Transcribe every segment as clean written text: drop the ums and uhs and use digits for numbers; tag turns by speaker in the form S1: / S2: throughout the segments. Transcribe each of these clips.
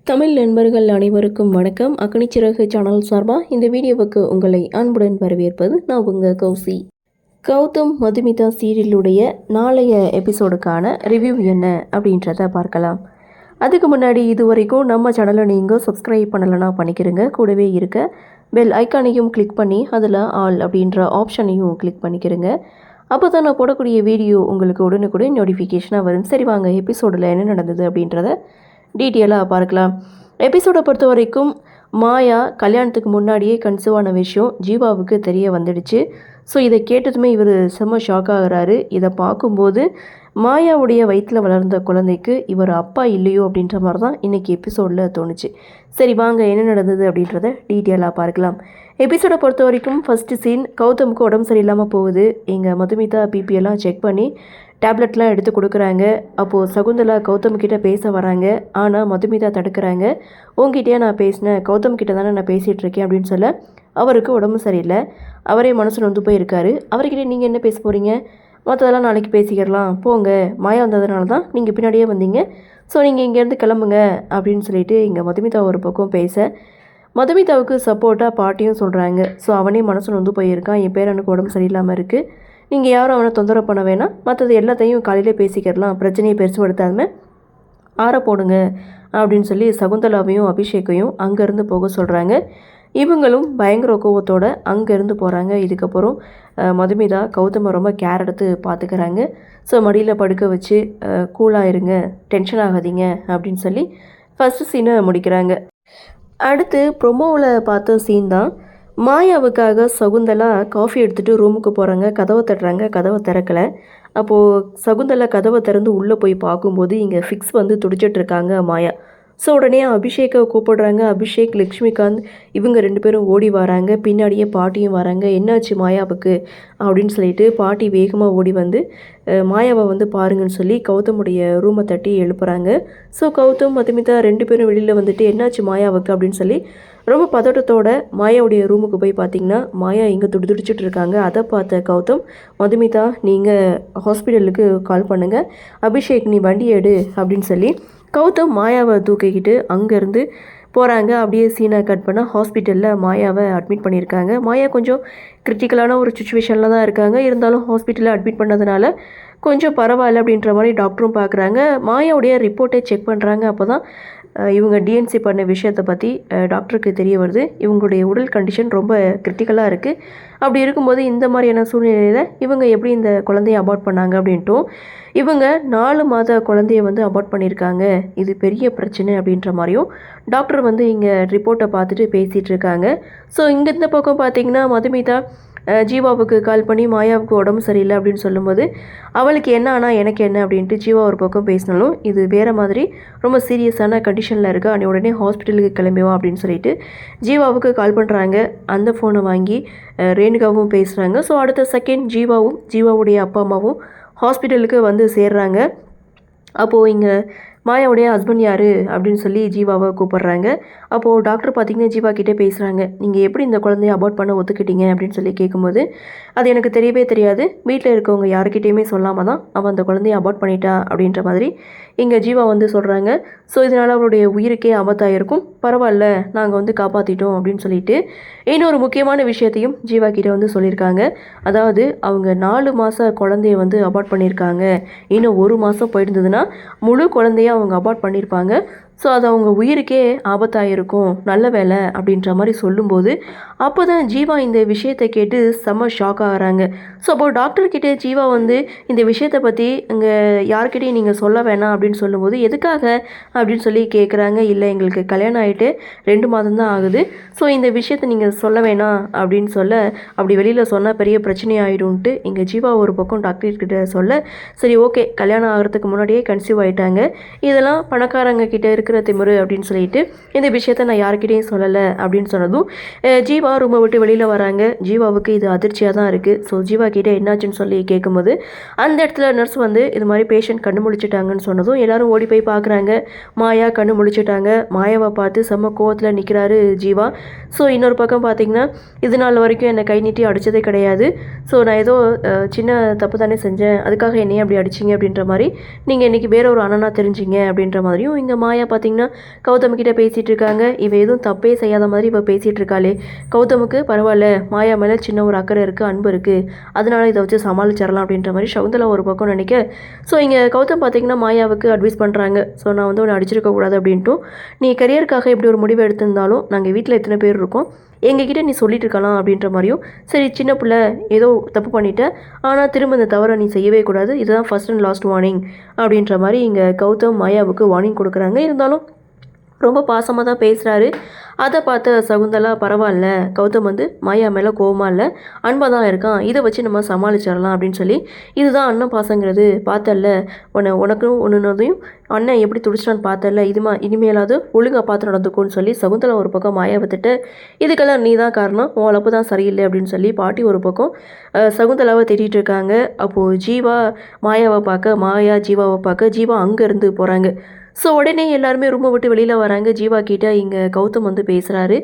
S1: தமிழ் நண்பர்கள் அனைவருக்கும் வணக்கம். அக்னிச்சிறகு சேனல் சார்பாக இந்த வீடியோவுக்கு உங்களை அன்புடன் வரவேற்பது நான் உங்கள் கௌசி. கௌதம் மதுமிதா சீரியலுடைய நாளைய எபிசோடுக்கான ரிவ்யூ என்ன அப்படின்றத பார்க்கலாம். அதுக்கு முன்னாடி இது வரைக்கும் நம்ம சேனலை நீங்கள் சப்ஸ்கிரைப் பண்ணலைன்னா பண்ணிக்கிறங்க. கூடவே இருக்க பெல் ஐக்கானையும் கிளிக் பண்ணி அதில் ஆல் அப்படின்ற ஆப்ஷனையும் கிளிக் பண்ணிக்கிறங்க. அப்போ தான் நான் போடக்கூடிய வீடியோ உங்களுக்கு உடனுக்குடன் நோட்டிஃபிகேஷனாக வரும். சரி வாங்க எபிசோடில் என்ன நடந்தது அப்படின்றத டீட்டெயிலாக பார்க்கலாம். எபிசோடை பொறுத்த வரைக்கும் மாயா கல்யாணத்துக்கு முன்னாடியே கன்சீவான விஷயம் ஜீவாவுக்கு தெரிய வந்துடுச்சு. ஸோ இதை கேட்டதுமே இவர் செம்ம ஷாக் ஆகிறாரு. இதை பார்க்கும்போது மாயாவுடைய வயிற்றில் வளர்ந்த குழந்தைக்கு இவர் அப்பா இல்லையோ அப்படின்ற மாதிரி தான் இன்றைக்கி எபிசோடில் தோணுச்சு. சரி வாங்க என்ன நடந்தது அப்படின்றத டீட்டெயிலாக பார்க்கலாம். எபிசோடை பொறுத்த வரைக்கும் ஃபஸ்ட்டு சீன், கௌதமுக்கு உடம்பு சரியில்லாமல் போகுது. எங்கள் மதுமிதா பிபியெல்லாம் செக் பண்ணி டேப்லெட்லாம் எடுத்து கொடுக்குறாங்க. அப்போது சகுந்தலா கௌதம் கிட்டே பேச வராங்க. ஆனால் மதுமிதா தடுக்கிறாங்க. உங்ககிட்டயே நான் பேசினேன், கௌதம் கிட்ட தானே நான் பேசிகிட்டு இருக்கேன் அப்படின்னு சொல்ல அவருக்கு உடம்பு சரியில்லை. அவரே மனசு நொந்து போயிருக்காரு. அவர்கிட்ட நீங்கள் என்ன பேச போகிறீங்க, மற்றதெல்லாம் நாளைக்கு பேசிக்கிறலாம் போங்க, மாயா வந்ததுனால தான் நீங்கள் பின்னாடியே வந்தீங்க, ஸோ நீங்கள் இங்கேருந்து கிளம்புங்க அப்படின்னு சொல்லிட்டு இங்கே மதுமிதா ஒரு பக்கம் பேச மதுமிதாவுக்கு சப்போர்ட்டாக பாட்டியும் சொல்கிறாங்க. ஸோ அவனே மனசு நொந்து போயிருக்கான், என் பேரனுக்கு உடம்பு சரியில்லாமல் இருக்குது, நீங்கள் யாரும் அவனை தொந்தரவு பண்ண வேணாம், மற்றது எல்லாத்தையும் காலையில் பேசிக்கிறலாம், பிரச்சனையை பெருசுபடுத்தாமல் ஆற போடுங்க அப்படின்னு சொல்லி சகுந்தலாவையும் அபிஷேக்கையும் அங்கேருந்து போக சொல்கிறாங்க. இவங்களும் பயங்கர கோவத்தோடு அங்கேருந்து போகிறாங்க. இதுக்கப்புறம் மதுமிதா கௌதமை ரொம்ப கேர் எடுத்து பார்த்துக்கிறாங்க. ஸோ மடியில் படுக்க வச்சு கூலாக இருங்க, டென்ஷன் ஆகாதீங்க அப்படின்னு சொல்லி ஃபஸ்ட்டு சீனை முடிக்கிறாங்க. அடுத்து ப்ரொமோவில் பார்த்த சீன் தான். மாயாவுக்காக சகுந்தலா காஃபி எடுத்துகிட்டு ரூமுக்கு போகிறாங்க. கதவை தட்டுறாங்க, கதவை திறக்கலை. அப்போது சகுந்தலா கதவை திறந்து உள்ளே போய் பார்க்கும்போது இங்கே ஃபிக்ஸ் வந்து துடிச்சிட்ருக்காங்க மாயா. ஸோ உடனே அபிஷேக்கை கூப்பிடுறாங்க. அபிஷேக், லக்ஷ்மிகாந்த் இவங்க 2 பேரும் ஓடி வராங்க. பின்னாடியே பாட்டியும் வராங்க. என்னாச்சு மாயாவுக்கு அப்படின்னு சொல்லிட்டு பாட்டி வேகமாக ஓடி வந்து மாயாவை வந்து பாருங்கன்னு சொல்லி கௌதமுடைய ரூமை தட்டி எழுப்புறாங்க. ஸோ கௌதம் மதுமிதா 2 பேரும் வெளியில் வந்துட்டு என்னாச்சு மாயாவுக்கு அப்படின்னு சொல்லி ரொம்ப பதட்டத்தோட மாயாவுடைய ரூமுக்கு போய் பார்த்தீங்கன்னா மாயா இங்கே துடிச்சிட்டு இருக்காங்க. அதை பார்த்த கௌதம், மதுமிதா நீங்கள் ஹாஸ்பிட்டலுக்கு கால் பண்ணுங்கள், அபிஷேக் நீ வண்டி எடு அப்படின்னு சொல்லி கௌதம் மாயாவை தூக்கிக்கிட்டு அங்கேருந்து போகிறாங்க. அப்படியே சீனை கட் பண்ணால் ஹாஸ்பிட்டலில் மாயாவை அட்மிட் பண்ணியிருக்காங்க. மாயா கொஞ்சம் கிரிட்டிக்கலான ஒரு சுச்சுவேஷனில் தான் இருக்காங்க. இருந்தாலும் ஹாஸ்பிட்டலில் அட்மிட் பண்ணதுனால கொஞ்சம் பரவாயில்ல அப்படின்ற மாதிரி டாக்டரும் பார்க்குறாங்க. மாயாவுடைய ரிப்போர்ட்டை செக் பண்ணுறாங்க. அப்போ தான் இவங்க டிஎன்சி பண்ண விஷயத்தை பற்றி டாக்டருக்கு தெரிய வருது. இவங்களுடைய உடல் கண்டிஷன் ரொம்ப கிரிட்டிக்கலாக இருக்குது. அப்படி இருக்கும்போது இந்த மாதிரியான சூழ்நிலையில் இவங்க எப்படி இந்த குழந்தைய அபார்ட் பண்ணாங்க அப்படின்ட்டும், இவங்க 4 மாத குழந்தைய வந்து அபார்ட் பண்ணியிருக்காங்க, இது பெரிய பிரச்சனை அப்படின்ற மாதிரியும் டாக்டர் வந்து இங்கே ரிப்போர்ட்டை பார்த்துட்டு பேசிகிட்டு இருக்காங்க. ஸோ இங்கே இந்த பக்கம் பார்த்திங்கன்னா மதுமிதா ஜீவாவுக்கு கால் பண்ணி மாயாவுக்கு உடம்பு சரியில்லை அப்படின்னு சொல்லும்போது அவளுக்கு என்ன ஆனால் எனக்கு என்ன அப்படின்ட்டு ஜீவா ஒரு பக்கம் பேசினாலும் இது வேறு மாதிரி ரொம்ப சீரியஸான கண்டிஷனில் இருக்கா, நீ உடனே ஹாஸ்பிட்டலுக்கு கிளம்பிவா அப்படின்னு சொல்லிட்டு ஜீவாவுக்கு கால் பண்ணுறாங்க. அந்த ஃபோனை வாங்கி ரேணுகாவும் பேசுகிறாங்க. ஸோ அடுத்த செகண்ட் ஜீவாவும் ஜீவாவுடைய அப்பா அம்மாவும் ஹாஸ்பிட்டலுக்கு வந்து சேர்றாங்க. அப்போது இங்கே மாயாவுடைய ஹஸ்பண்ட் யார் அப்படின்னு சொல்லி ஜீவாவை கூப்பிட்றாங்க. அப்போது டாக்டர் பார்த்திங்கன்னா ஜீவா கிட்டே பேசுகிறாங்க. நீங்கள் எப்படி இந்த குழந்தைய அபார்ட் பண்ண ஒத்துக்கிட்டீங்க அப்படின்னு சொல்லி கேட்கும்போது அது எனக்கு தெரியவே தெரியாது, வீட்டில் இருக்கவங்க யாருக்கிட்டேயுமே சொல்லாமல் தான் அவன் அந்த குழந்தைய அபார்ட் பண்ணிட்டா அப்படின்ற மாதிரி இங்கே ஜீவா வந்து சொல்கிறாங்க. ஸோ இதனால் அவருடைய உயிருக்கே ஆபத்தாக இருக்கும், பரவாயில்ல நாங்கள் வந்து காப்பாற்றிட்டோம் அப்படின்னு சொல்லிட்டு இன்னொரு முக்கியமான விஷயத்தையும் ஜீவா கிட்டே வந்து சொல்லியிருக்காங்க. அதாவது அவங்க 4 மாத குழந்தைய வந்து அபார்ட் பண்ணியிருக்காங்க, இன்னும் 1 மாதம் போயிருந்ததுன்னா முழு குழந்தைய அவங்க அபார்ட் பண்ணியிருப்பாங்க, ஸோ அது அவங்க உயிருக்கே ஆபத்தாக இருக்கும், நல்ல வேலை அப்படின்ற மாதிரி சொல்லும்போது அப்போ தான் ஜீவா இந்த விஷயத்தை கேட்டு செம்ம ஷாக் ஆகிறாங்க. ஸோ அப்போது டாக்டர்கிட்டே ஜீவா வந்து இந்த விஷயத்தை பற்றி இங்கே யார்கிட்டையும் நீங்கள் சொல்ல வேணாம் அப்படின்னு சொல்லும்போது எதுக்காக அப்படின்னு சொல்லி கேட்குறாங்க. இல்லை எங்களுக்கு கல்யாணம் ஆகிட்டு 2 மாதம் தான் ஆகுது, ஸோ இந்த விஷயத்தை நீங்கள் சொல்ல வேணாம் அப்படின்னு சொல்ல அப்படி வெளியில் சொன்னால் பெரிய பிரச்சனை ஆகிடும்ன்ட்டு இங்கே ஜீவா ஒரு பக்கம் டாக்டர்கிட்ட சொல்ல சரி ஓகே கல்யாணம் ஆகிறதுக்கு முன்னாடியே கன்சீவ் ஆகிட்டாங்க, இதெல்லாம் பணக்காரங்க கிட்டே இருக்கிற திமிரு அப்படின்னு சொல்லிட்டு இந்த விஷயத்த நான் யார்கிட்டையும் சொல்லலை அப்படின்னு சொன்னதும் ஜீவா ரூமை விட்டு வெளியில் வராங்க. ஜீவாவுக்கு இது அதிர்ச்சியாக தான் இருக்குது. ஸோ ஜீவா கிட்டே என்னாச்சுன்னு சொல்லி கேட்கும்போது அந்த இடத்துல நர்ஸ் வந்து இது மாதிரி பேஷண்ட் கண்ணு முழிச்சிட்டாங்கன்னு சொன்னதும் எல்லோரும் ஓடி போய் பார்க்குறாங்க. மாயா கண்ணு முழிச்சிட்டாங்க. மாயாவை பார்த்து செம்ம கோவத்தில் நிற்கிறாரு ஜீவா. ஸோ இன்னொரு பக்கம் பார்த்திங்கன்னா இது நாள் வரைக்கும் என்னை கை நீட்டி அடித்ததே கிடையாது, ஸோ நான் ஏதோ சின்ன தப்பு தானே செஞ்சேன், அதுக்காக என்னையே அப்படி அடிச்சிங்க அப்படின்ற மாதிரி நீங்கள் இன்றைக்கி வேற ஒரு அண்ணனாக தெரிஞ்சிங்க அப்படின்ற மாதிரியும் இங்கே மாயா பார்த்தீங்கன்னா கௌதம் கிட்ட பேசிகிட்டு இருக்காங்க. இவ எதுவும் தப்பே செய்யாத மாதிரி இவ பேசிகிட்டு இருக்காளே, கௌதமுக்கு பரவாயில்ல, மாயா மேலே சின்ன ஒரு அக்கறை இருக்குது, அன்பு இருக்குது, அதனால இதை வச்சு சமாளிச்சிடலாம் அப்படின்ற மாதிரி சகுந்தலா ஒரு பக்கம் நினைக்க. ஸோ இங்கே கௌதம் பார்த்தீங்கன்னா மாயாவுக்கு அட்வைஸ் பண்ணுறாங்க. ஸோ நான் வந்து உன்னை அடிச்சிருக்கக்கூடாது அப்படின்ட்டும், நீ கரியருக்காக எப்படி ஒரு முடிவு எடுத்திருந்தாலும் நாங்கள் வீட்டில் எத்தனை பேர் இருக்கோம், எங்ககிட்ட நீ சொல்லிட்டு இருக்கலாம் அப்படின்ற மாதிரியும், சரி சின்ன பிள்ளை ஏதோ தப்பு பண்ணிட்ட, ஆனால் திரும்ப இந்த தவறை நீ செய்யவே கூடாது, இதுதான் ஃபர்ஸ்ட் அண்ட் லாஸ்ட் வார்னிங் அப்படின்ற மாதிரி இங்கே கௌதம் மாயாவுக்கு வார்னிங் கொடுக்குறாங்க. இருந்தாலும் ரொம்ப பாசமாக தான் பேசுகிறாரு. அதை பார்த்த சகுந்தலா பரவாயில்ல, கௌதம் வந்து மாயா மேலே கோவமாக இல்லை, அன்பாக தான் இருக்கான், இதை வச்சு நம்ம சமாளிச்சிடலாம் அப்படின்னு சொல்லி, இதுதான் அண்ணன் பாசங்கிறது, பார்த்தல்ல உனக்கும் ஒன்றுனதையும் அண்ணன் எப்படி துடிச்சிட்டான்னு பார்த்தல்ல, இனிமேலாவது ஒழுங்காக பார்த்து நடந்துக்கோன்னு சொல்லி சகுந்தலா ஒரு பக்கம் மாயா விட்டுட்டு, இதுக்கெல்லாம் நீ தான் காரணம், உன் அளப்பு தான் சரியில்லை அப்படின்னு சொல்லி பாட்டி ஒரு பக்கம் சகுந்தலாவை தேடிட்டு இருக்காங்க. அப்போது ஜீவா மாயாவை பார்க்க, மாயா ஜீவாவை பார்க்க, ஜீவா அங்கேருந்து போகிறாங்க. ஸோ உடனே எல்லாருமே ரூமை விட்டு வெளியில் வராங்க. ஜீவா கிட்ட இங்கே கௌதம் வந்து பேசுகிறாரு.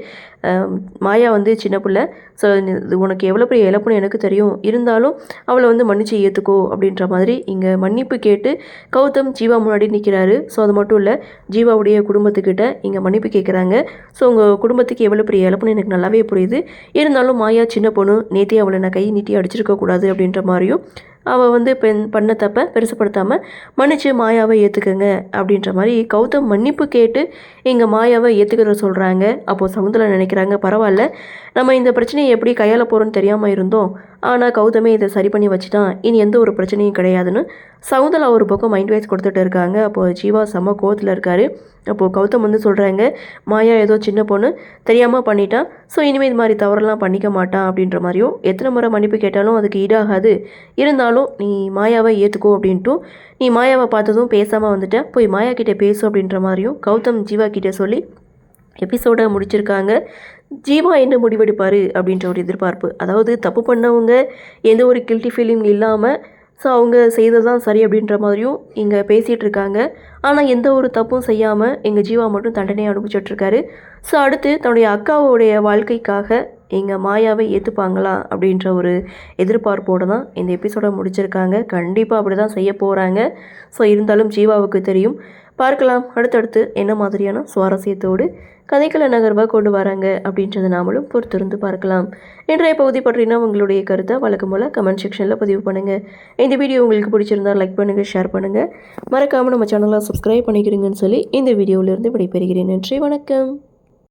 S1: மாயா வந்து சின்ன பிள்ளை, ஸோ உனக்கு எவ்வளோ பெரிய இழப்புன்னு எனக்கு தெரியும், இருந்தாலும் அவளை வந்து மன்னிச்சு ஏற்றுக்கோ அப்படின்ற மாதிரி இங்கே மன்னிப்பு கேட்டு கௌதம் ஜீவா முன்னாடி நிற்கிறாரு. ஸோ அது மட்டும் இல்லை, ஜீவாவுடைய குடும்பத்துக்கிட்ட இங்கே மன்னிப்பு கேட்குறாங்க. ஸோ உங்கள் குடும்பத்துக்கு எவ்வளோ பெரிய இழப்புன்னு எனக்கு நல்லாவே புரியுது, இருந்தாலும் மாயா சின்ன பொண்ணு, நேற்றே அவளை நான் கை நீட்டி அடிச்சிருக்கக்கூடாது அப்படின்ற மாதிரியும், அவள் வந்து பண்ண தப்பை பெருசுப்படுத்தாமல் மன்னிச்சு மாயாவை ஏற்றுக்கங்க அப்படின்ற மாதிரி கௌதம் மன்னிப்பு கேட்டு எங்கள் மாயாவை ஏற்றுக்கிற சொல்கிறாங்க. அப்போது சகுந்தலா நினைக்கிறாங்க, பரவாயில்ல, நம்ம இந்த பிரச்சனையை எப்படி கையாள போகிறோன்னு தெரியாமல் இருந்தோம், ஆனால் கௌதமே இதை சரி பண்ணி வச்சுட்டான், இனி எந்த ஒரு பிரச்சனையும் கிடையாதுன்னு சகுந்தலா ஒரு பக்கம் மைண்ட் வைஸ் கொடுத்துட்டு இருக்காங்க. அப்போது ஜீவா செம்ம கோவத்தில் இருக்கார். அப்போது கௌதம் வந்து சொல்கிறாங்க, மாயா ஏதோ சின்ன பொண்ணு தெரியாமல் பண்ணிட்டான், ஸோ இனிமேல் இது மாதிரி தவறெல்லாம் பண்ணிக்க மாட்டான் அப்படின்ற மாதிரியும், எத்தனை முறை மன்னிப்பு கேட்டாலும் அதுக்கு ஈடாகாது, இருந்தாலும் நீ மாயாவை ஏற்றுக்கோ அப்படின்ட்டும், நீ மாயாவை பார்த்ததும் பேசாமல் வந்துட்ட, போய் மாயா கிட்டே பேசு அப்படின்ற மாதிரியும் கௌதம் ஜீவா கிட்டே சொல்லி எபிசோடை முடிச்சிருக்காங்க. ஜீவா என்ன முடிவெடுப்பார் அப்படின்ற ஒரு எதிர்பார்ப்பு, அதாவது தப்பு பண்ணவங்க எந்த ஒரு கில்ட்டி ஃபீலிங் இல்லாமல், ஸோ அவங்க செய்ததான் சரி அப்படின்ற மாதிரியும் இங்கே பேசிகிட்டு இருக்காங்க. ஆனால் எந்த ஒரு தப்பும் செய்யாமல் எங்கள் ஜீவா மட்டும் தண்டனையை அனுப்பிச்சிட்ருக்காரு. ஸோ அடுத்து தன்னுடைய அக்காவுடைய வாழ்க்கைக்காக எங்கள் மாயாவை ஏற்றுப்பாங்களா அப்படின்ற ஒரு எதிர்பார்ப்போடு தான் இந்த எபிசோடை முடிச்சிருக்காங்க. கண்டிப்பாக அப்படி தான் செய்ய போகிறாங்க. ஸோ இருந்தாலும் ஜீவாவுக்கு தெரியும். பார்க்கலாம் அடுத்தடுத்து என்ன மாதிரியான சுவாரஸ்யத்தோடு கதைக்கள நகர்வாக கொண்டு வராங்க அப்படின்றத நாமளும் பொறுத்திருந்து பார்க்கலாம். இன்றைய பகுதி பற்றினா உங்களுடைய கருத்தை வழக்கம் போல் கமெண்ட் செக்ஷனில் பதிவு பண்ணுங்கள். இந்த வீடியோ உங்களுக்கு பிடிச்சிருந்தால் லைக் பண்ணுங்கள், ஷேர் பண்ணுங்கள், மறக்காமல் நம்ம சேனலை சப்ஸ்கிரைப் பண்ணிக்கிறீங்கன்னு சொல்லி இந்த வீடியோவிலிருந்து விடைபெறுகிறேன். நன்றி, வணக்கம்.